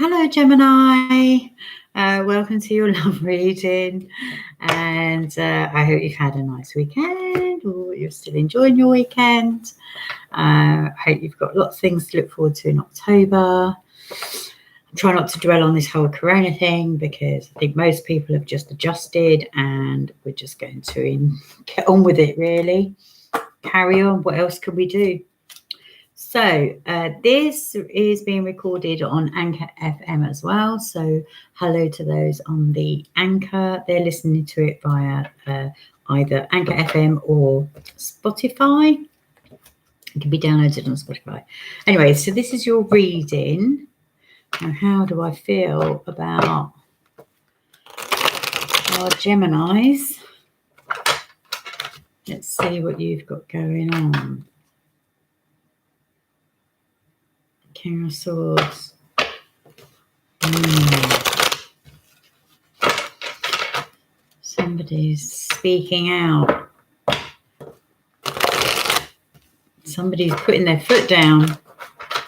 Hello, Gemini. Welcome to your love reading. And I hope you've had a nice weekend or you're still enjoying your weekend. I hope you've got lots of things to look forward to in October. Try not to dwell on this whole corona thing because I think most people have just adjusted and we're just going to get on with it, really. Carry on. What else can we do? So this is being recorded on Anchor FM as well. So hello to those on the Anchor. They're listening to it via either Anchor FM or Spotify. It can be downloaded on Spotify. Anyway, so this is your reading. Now, how do I feel about our Geminis? Let's see what you've got going on. King of Swords. Somebody's speaking out. Somebody's putting their foot down.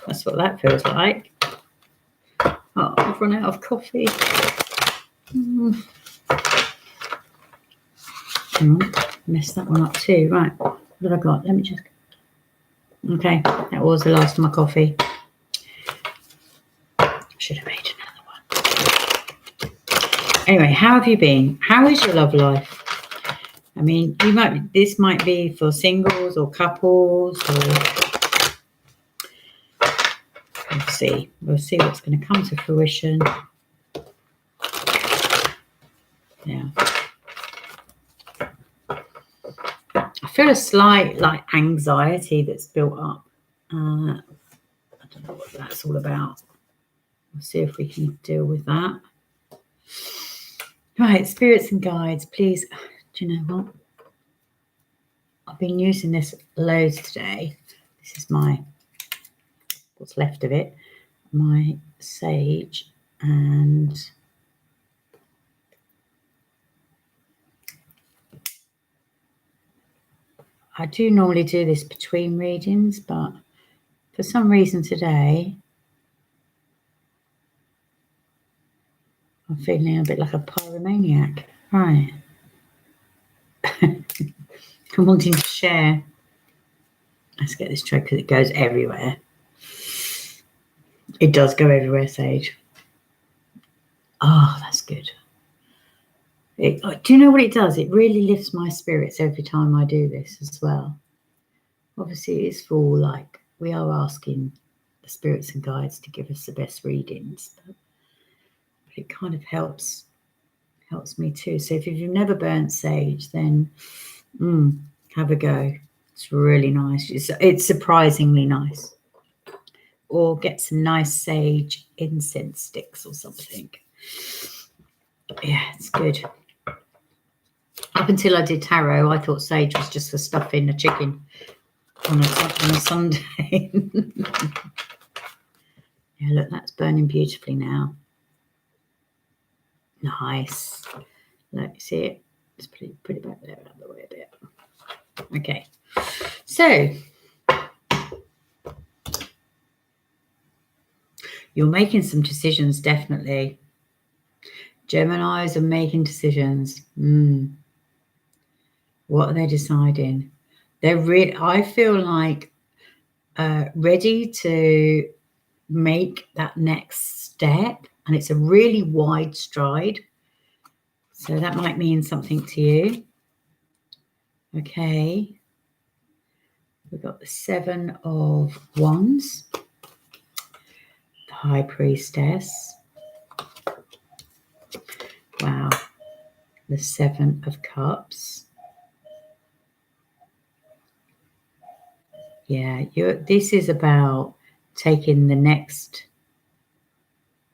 That's what that feels like. Oh, I've run out of coffee. Messed that one up too. Right, what have I got? Let me just... Okay, that was the last of my coffee. Should have made another one. Anyway, how have you been? How is your love life? I mean, this might be for singles or couples, or we'll see what's going to come to fruition. Yeah, I feel a slight anxiety that's built up. I don't know what that's all about. We'll see if we can deal with that. Right, spirits and guides, please. Do you know what? I've been using this loads today. This is what's left of it, my sage, and I do normally do this between readings, but for some reason today, I'm feeling a bit like a pyromaniac. Right. I'm wanting to share. Let's get this tray because it goes everywhere. It does go everywhere, Sage. Oh, that's good. Do you know what it does? It really lifts my spirits every time I do this as well. Obviously, it's for we are asking the spirits and guides to give us the best readings, but it kind of helps me too. So if you've never burnt sage, then have a go. It's really nice. It's surprisingly nice. Or get some nice sage incense sticks or something. Yeah, it's good. Up until I did tarot, I thought sage was just for stuffing a chicken on a Sunday. Yeah, look, that's burning beautifully now. Nice. Look, see it? Just put it back there out of the way a bit. Okay. So, you're making some decisions, definitely. Geminis are making decisions. What are they deciding? They're I feel like ready to make that next step, and it's a really wide stride. So that might mean something to you. Okay. We've got the 7 of Wands, the High Priestess. Wow. The 7 of Cups. Yeah, this is about taking the next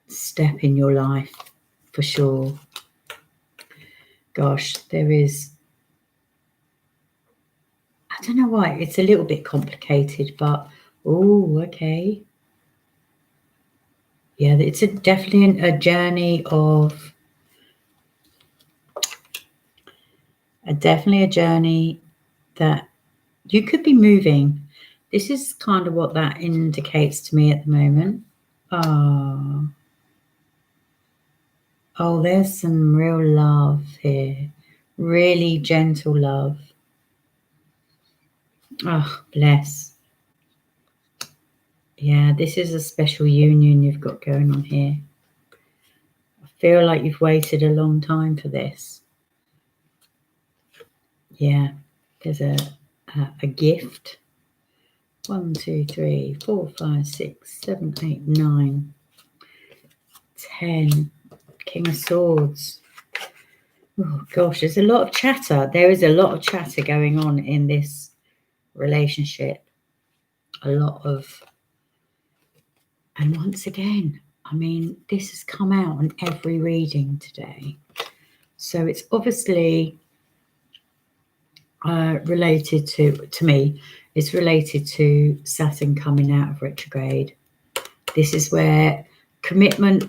step in your life, for sure. Gosh, there is... I don't know why. It's a little bit complicated, but... Oh, okay. Yeah, it's definitely a journey of... Definitely a journey that you could be moving. This is kind of what that indicates to me at the moment. Oh, Oh, there's some real love here. Really gentle love. Oh, bless. Yeah, this is a special union you've got going on here. I feel like you've waited a long time for this. Yeah, there's a gift. 1, 2, 3, 4, 5, 6, 7, 8, 9, 10. King of Swords. Oh gosh, there's a lot of chatter. There is a lot of chatter going on in this relationship. A lot of, and once again, I mean, this has come out on every reading today. So it's obviously related to me. It's related to Saturn coming out of retrograde. This is where commitment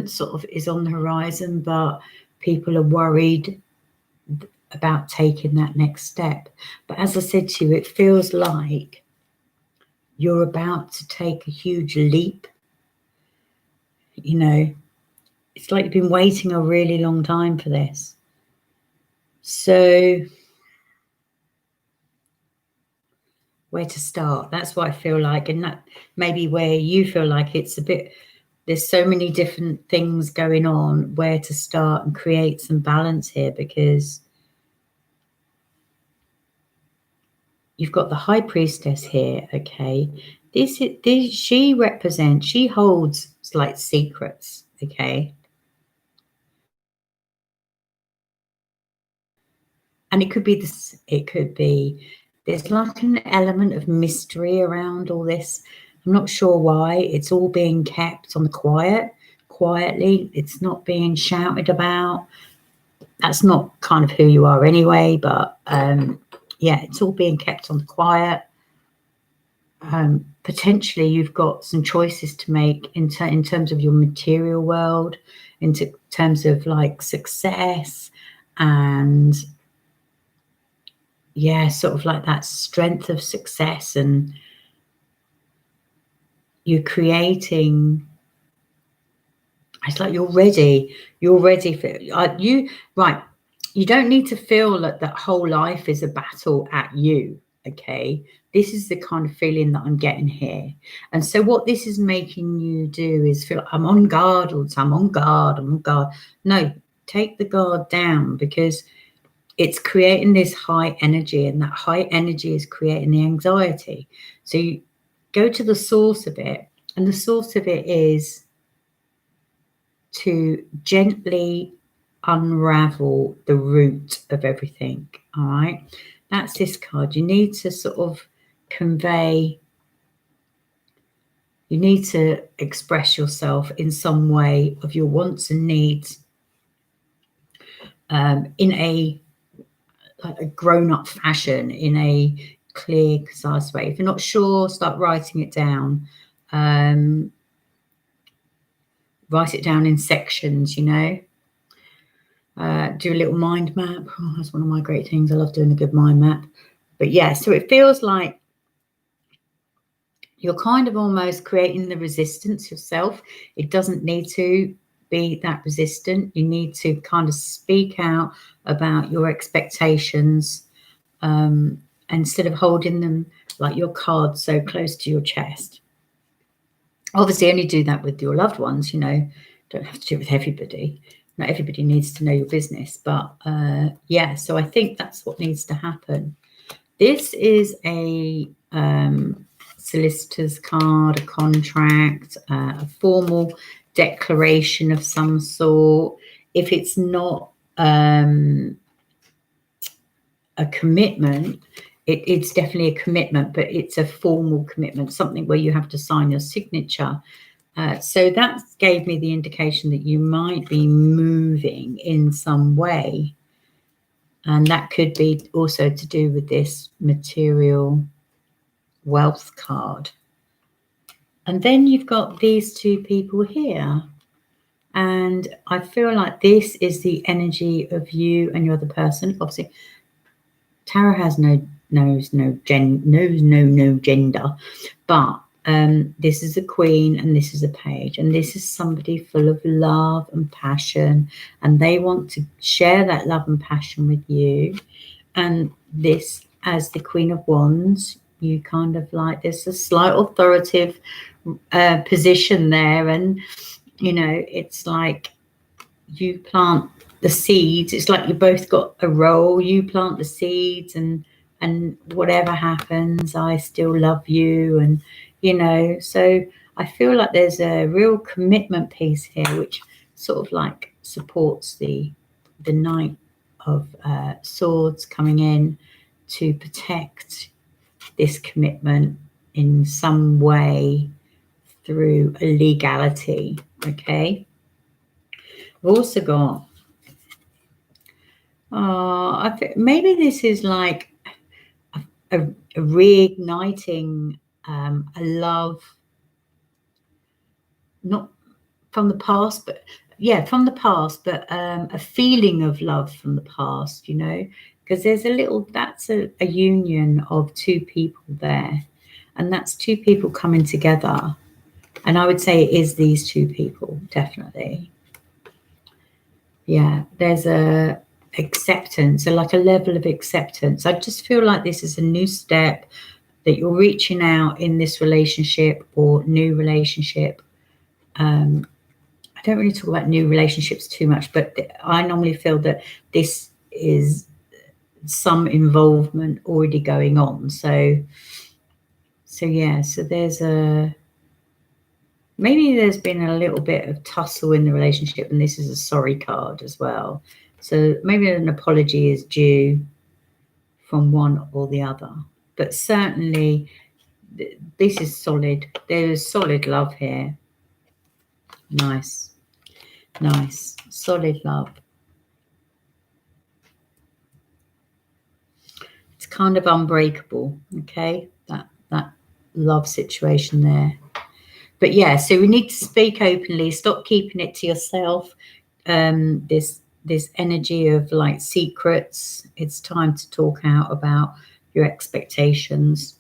sort of is on the horizon, but people are worried about taking that next step. But as I said to you, it feels like you're about to take a huge leap. You know, it's like you've been waiting a really long time for this. So where to start? That's what I feel like. And that maybe where you feel like it's a bit, there's so many different things going on, where to start and create some balance here, because you've got the High Priestess here, okay? She holds like secrets, okay? And it could be this, it could be, there's like an element of mystery around all this. I'm not sure why. It's all being kept on the quietly. It's not being shouted about. That's not kind of who you are anyway, but yeah, it's all being kept on the quiet. Potentially you've got some choices to make in terms of your material world, in terms of like success, and yeah, sort of like that strength of success, and you're creating, it's like you're ready for you, right? You don't need to feel like that whole life is a battle at you, okay? This is the kind of feeling that I'm getting here. And so what this is making you do is feel like I'm on guard all the time. I'm on guard. No, take the guard down, because it's creating this high energy, and that high energy is creating the anxiety. So you go to the source of it, and the source of it is to gently unravel the root of everything. All right, that's this card. You need to sort of convey, you need to express yourself in some way of your wants and needs in a like a grown-up fashion, in a clear, concise way. If you're not sure, start writing it down. Write it down in sections, you know. Do a little mind map. Oh, that's one of my great things. I love doing a good mind map. But yeah, so it feels like you're kind of almost creating the resistance yourself. It doesn't need to be that resistant. You need to kind of speak out about your expectations, instead of holding them like your cards so close to your chest. Obviously only do that with your loved ones, you know, don't have to do it with everybody. Not everybody needs to know your business, but yeah, so I think that's what needs to happen. This is a solicitor's card, a contract, a formal declaration of some sort. If it's not a commitment, it's definitely a commitment, but it's a formal commitment, something where you have to sign your signature. So that gave me the indication that you might be moving in some way. And that could be also to do with this material wealth card. And then you've got these two people here. And I feel like this is the energy of you and your other person. Obviously, tarot has knows no gender, but This is a queen and this is a page, and this is somebody full of love and passion, and they want to share that love and passion with you. And this, as the Queen of Wands, you kind of like, there's a slight authoritative position there, and you know, it's like you plant the seeds. It's like you both got a role. You plant the seeds, and whatever happens, I still love you. And you know, so I feel like there's a real commitment piece here, which sort of like supports the Knight of Swords coming in to protect this commitment in some way through a legality. Okay, we've also got I think maybe this is like a reigniting a love, not from the past, but yeah, from the past, but a feeling of love from the past, you know, because there's a little, that's a union of two people there, and that's two people coming together. And I would say it is these two people, definitely. Yeah, there's a acceptance, so like a level of acceptance. I just feel like this is a new step that you're reaching out in this relationship or new relationship. I don't really talk about new relationships too much, but I normally feel that this is some involvement already going on. So yeah, so there's maybe there's been a little bit of tussle in the relationship, and this is a sorry card as well. So maybe an apology is due from one or the other. But certainly this is solid. There is solid love here. Nice. Nice. Solid love. It's kind of unbreakable, okay? That love situation there. But yeah, so we need to speak openly. Stop keeping it to yourself. This energy of like secrets. It's time to talk out about your expectations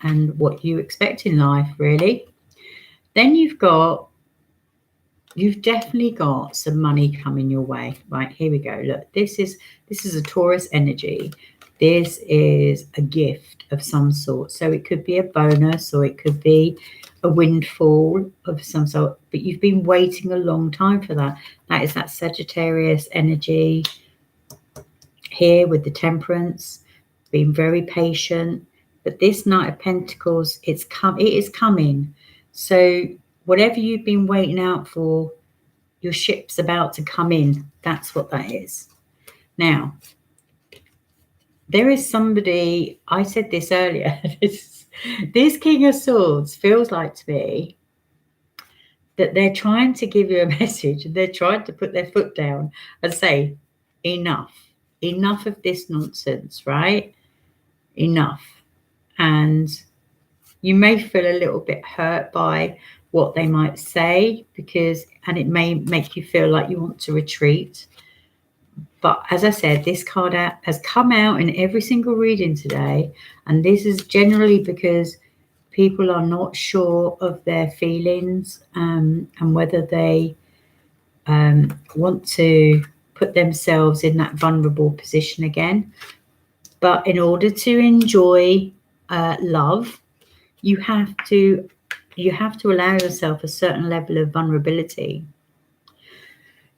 and what you expect in life, really. Then you've definitely got some money coming your way. Right, here we go. Look, this is a Taurus energy. This is a gift of some sort. So it could be a bonus, or it could be a windfall of some sort, but you've been waiting a long time for that. That is that Sagittarius energy here with the Temperance, being very patient. But this Knight of Pentacles, it is coming. So whatever you've been waiting out for, your ship's about to come in. That's what that is. Now, there is somebody, I said this earlier, this King of Swords feels like to me that they're trying to give you a message, and they're trying to put their foot down and say, enough of this nonsense, right? Enough. And you may feel a little bit hurt by what they might say, and it may make you feel like you want to retreat. But as I said, this card has come out in every single reading today, and this is generally because people are not sure of their feelings and whether they want to put themselves in that vulnerable position again. But in order to enjoy love, you have to allow yourself a certain level of vulnerability.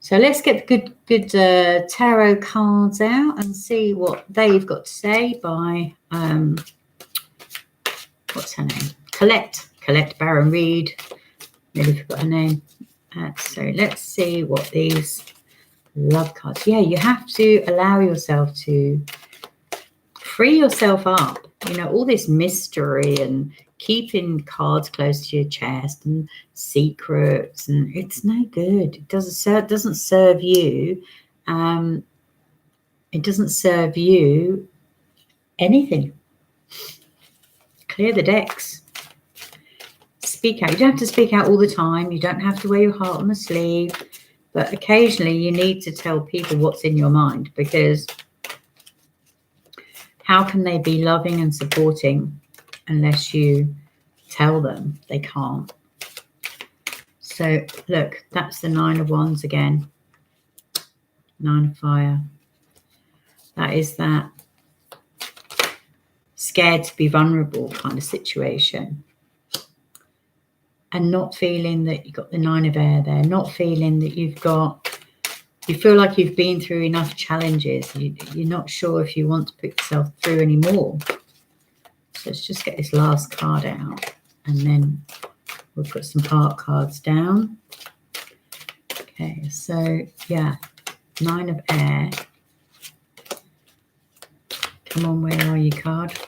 So let's get the good tarot cards out and see what they've got to say by what's her name? Colette Baron Reed. Nearly forgot her name. So let's see what these love cards. Yeah, you have to allow yourself to free yourself up. You know, all this mystery and keeping cards close to your chest and secrets, and it's no good. It doesn't serve you. It doesn't serve you anything. Clear the decks. Speak out. You don't have to speak out all the time. You don't have to wear your heart on the sleeve, but occasionally you need to tell people what's in your mind, because how can they be loving and supporting unless you tell them they can't. So look, that's the 9 of Wands again. 9 of Fire. That is that scared to be vulnerable kind of situation. And not feeling that you've got the 9 of Air there. Not feeling that you feel like you've been through enough challenges. You're not sure if you want to put yourself through any more. So let's just get this last card out. And then we'll put some part cards down. Okay, so yeah, 9 of Air. Come on, where are you, card?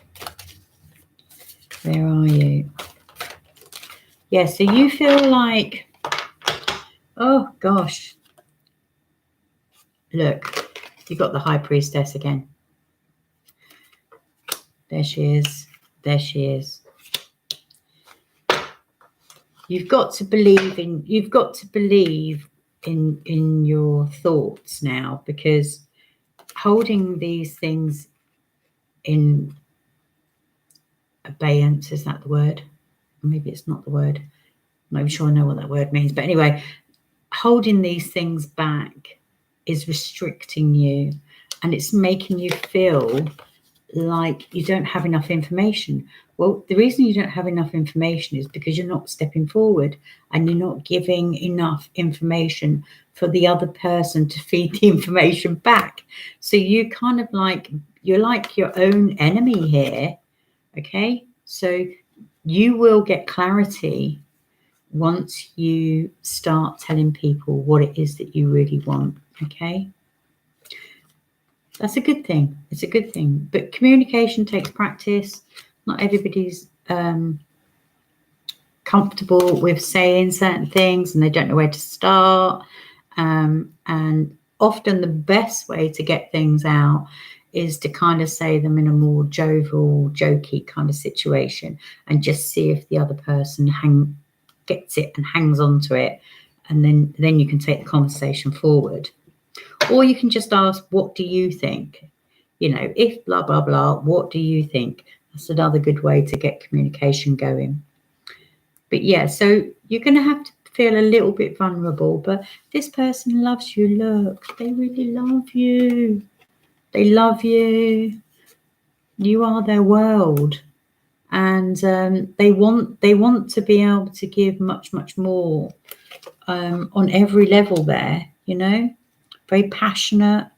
Where are you? Yeah, so you feel like, oh gosh. Look, you've got the High Priestess again. There she is. There she is. You've got to believe in your thoughts now, because holding these things in abeyance, is that the word? Maybe it's not the word. I'm not even sure I know what that word means. But anyway, holding these things back is restricting you, and it's making you feel like you don't have enough information. Well, the reason you don't have enough information is because you're not stepping forward and you're not giving enough information for the other person to feed the information back. So you kind of like, you're like your own enemy here. Okay, so you will get clarity once you start telling people what it is that you really want. Okay, that's a good thing. It's a good thing. But communication takes practice. Not everybody's comfortable with saying certain things and they don't know where to start. And often the best way to get things out is to kind of say them in a more jovial, jokey kind of situation, and just see if the other person gets it and hangs on to it. And then you can take the conversation forward. Or you can just ask, what do you think? You know, if blah, blah, blah, what do you think? That's another good way to get communication going. But yeah, so you're going to have to feel a little bit vulnerable, but this person loves you. Look, they really love you. They love you. You are their world. And they want to be able to give much, much more on every level there, you know. Very passionate,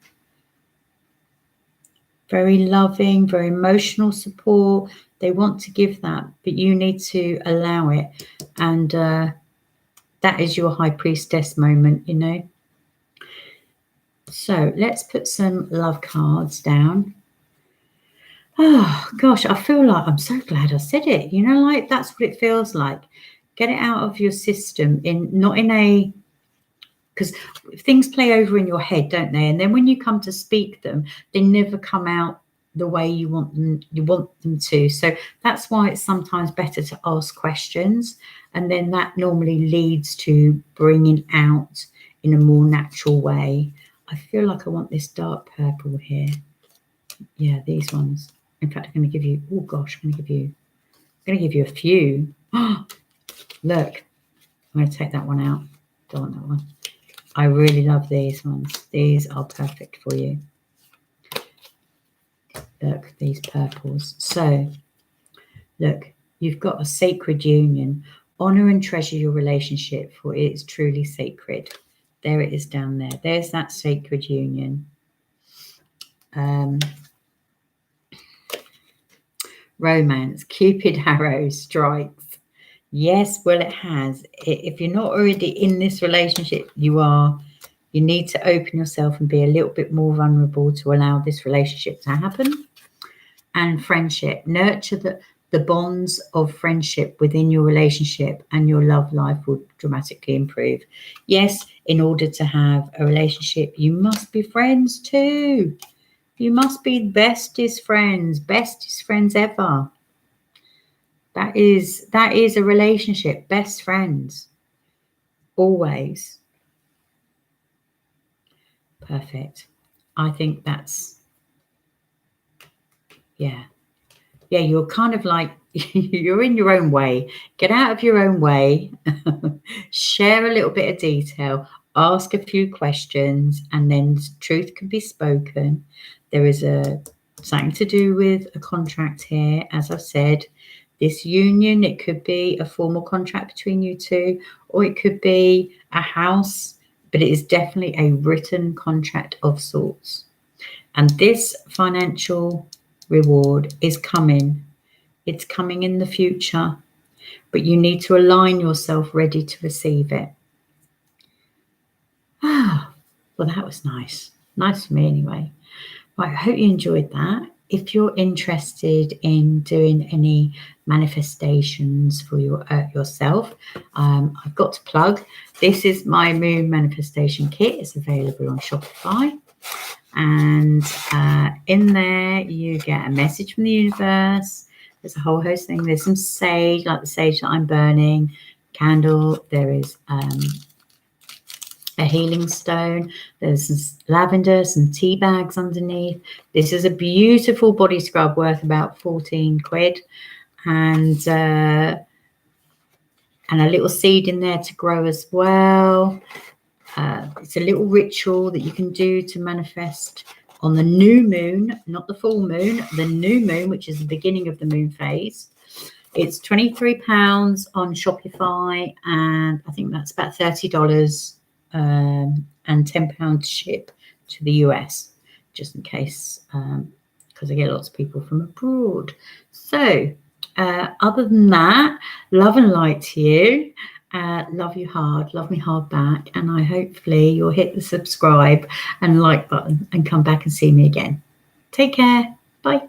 very loving, very emotional support. They want to give that, but you need to allow it. And that is your High Priestess moment, you know. So let's put some love cards down. Oh, gosh, I feel like I'm so glad I said it. You know, like that's what it feels like. Get it out of your system, not in a... Because things play over in your head, don't they? And then when you come to speak them, they never come out the way you want them to. So that's why it's sometimes better to ask questions, and then that normally leads to bringing out in a more natural way. I feel like I want this dark purple here. Yeah, these ones. In fact, I'm going to give you... Oh gosh, I'm going to give you a few. Oh, look, I'm going to take that one out. Don't want that one. I really love these ones. These are perfect for you. Look, these purples. So, look, you've got a sacred union. Honor and treasure your relationship, for it is truly sacred. There it is down there. There's that sacred union. Romance. Cupid arrow strikes. Yes, well, it has. If you're not already in this relationship, you are. You need to open yourself and be a little bit more vulnerable to allow this relationship to happen. And friendship. Nurture the bonds of friendship within your relationship, and your love life will dramatically improve. Yes, in order to have a relationship, you must be friends too. You must be bestest friends ever. That is a relationship, best friends, always. Perfect. I think that's, yeah, you're kind of like you're in your own way. Get out of your own way. Share a little bit of detail. Ask a few questions, and then truth can be spoken. There is something to do with a contract here, as I've said. This union, it could be a formal contract between you two, or it could be a house, but it is definitely a written contract of sorts. And this financial reward is coming. It's coming in the future, but you need to align yourself ready to receive it. Well, that was nice. Nice for me anyway. Right, I hope you enjoyed that. If you're interested in doing any manifestations for yourself, I've got to plug. This is my Moon Manifestation Kit. It's available on Shopify. And in there, you get a message from the universe. There's a whole host of things. There's some sage, like the sage that I'm burning, candle. There is a healing stone. There's some lavender, some tea bags underneath. This is a beautiful body scrub worth about 14 quid. And a little seed in there to grow as well. It's a little ritual that you can do to manifest on the new moon, not the full moon, the new moon, which is the beginning of the moon phase. It's £23 on Shopify, and I think that's about $30 and £10 ship to the US, just in case, because I get lots of people from abroad. So other than that, love and light to you. Love you hard, love me hard back, and I hopefully you'll hit the subscribe and like button and come back and see me again. Take care. Bye.